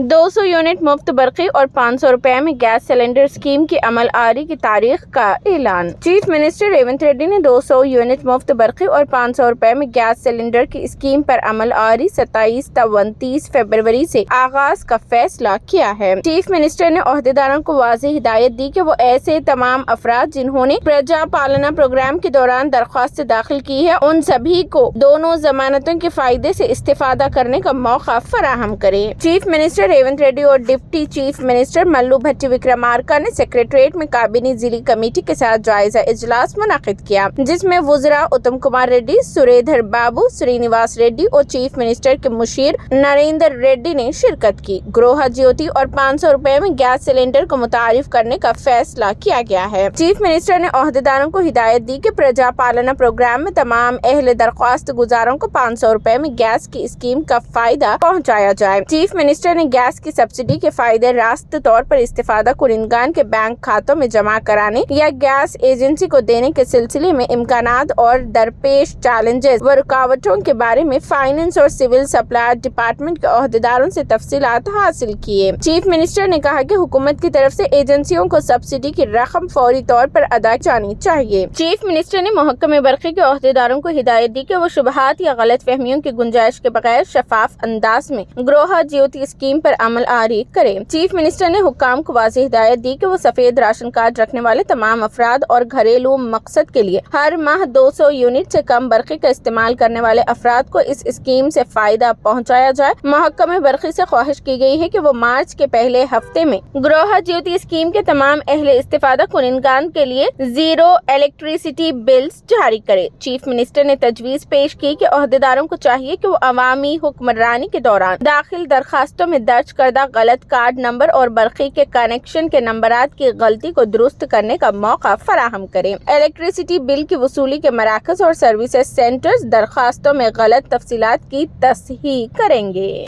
200 unit मुफ्त बरक़ी और 500 रुपए में गैस सिलेंडर स्कीम की अमल आरी की तारीख का ऐलान। चीफ मिनिस्टर रेवंत रेड्डी ने 200 यूनिट मुफ्त बरक़ी और 500 रुपए में गैस सिलेंडर की स्कीम पर अमल आरी 27 व 29 फरवरी से आगाज का फैसला किया है। चीफ मिनिस्टर ने ओहदेदारों को वाज़ेह हिदायत दी कि वो ऐसे तमाम अफराद जिन्होंने प्रजा पालना प्रोग्राम के दौरान दरख्वास्त दाखिल की है, उन सभी को दोनों जमानतों के फायदे से इस्तेफादा करने का मौका फराहम करे। चीफ मिनिस्टर रेवंत रेड्डी और डिप्टी चीफ मिनिस्टर मल्लू भट्टी विक्रमार्का ने सेक्रेटरीट में काबीनी जिली कमेटी के साथ जायजा इजलास मुनाकिद किया, जिसमें वुज़रा उत्तम कुमार रेड्डी, सुरेधर बाबू, श्रीनिवास रेड्डी और चीफ मिनिस्टर के मुशीर नरेंद्र रेड्डी ने शिरकत की। गृह ज्योति और 500 रुपए में गैस सिलेंडर को मुतारिफ करने का फैसला किया गया है। चीफ मिनिस्टर ने ओहदेदारों को हिदायत दी कि प्रजा पालना प्रोग्राम में तमाम अहले दरख्वास्त गुजारों को 500 रुपए में गैस की स्कीम का फायदा पहुँचाया जाए। चीफ मिनिस्टर ने गैस की सब्सिडी के फायदे रास्त तौर पर इस्तेफादा कुनिंदगान के बैंक खातों में जमा कराने या गैस एजेंसी को देने के सिलसिले में इम्कानात और दरपेश चैलेंजेस व रुकावटों के बारे में फाइनेंस और सिविल सप्लाई डिपार्टमेंट के ओहदेदारों से तफसीलात हासिल किए। चीफ मिनिस्टर ने कहा कि हुकूमत की तरफ से एजेंसियों को सब्सिडी की रकम फौरी तौर पर अदा जानी चाहिए। चीफ मिनिस्टर ने महकमे बरक़ी के ओहदेदारों को हिदायत दी कि वो शुबहात या गलत फहमियों की गुंजाइश के बगैर शफाफ अंदाज में गृह ज्योति स्कीम पर अमल आरी करें। चीफ मिनिस्टर ने हुक्काम को वाज़ेह हिदायत दी कि वो सफेद राशन कार्ड रखने वाले तमाम अफराद और घरेलू मकसद के लिए हर माह 200 यूनिट से कम बरक़ी का इस्तेमाल करने वाले अफराद को इस स्कीम से फायदा पहुँचाया जाए। महकमे बरक़ी से ख्वाहिश की गई है कि वो मार्च के पहले हफ्ते में गृह ज्योति स्कीम के तमाम अहले इस्तेफादा कुनिंदगान के लिए जीरो इलेक्ट्रिसिटी बिल्स जारी करे। चीफ मिनिस्टर ने तजवीज़ पेश की कि ओहदेदारों को चाहिए कि वो अवामी हुक्मरानी के दौरान दाखिल दरखास्तों में दर्ज करदा गलत कार्ड नंबर और बरक़ी के कनेक्शन के नंबरात की गलती को दुरुस्त करने का मौका फराहम करें। इलेक्ट्रिसिटी बिल की वसूली के मराकज़ और सर्विसेज सेंटर्स दरखास्तों में गलत तफसीलात की तस्हीह करेंगे।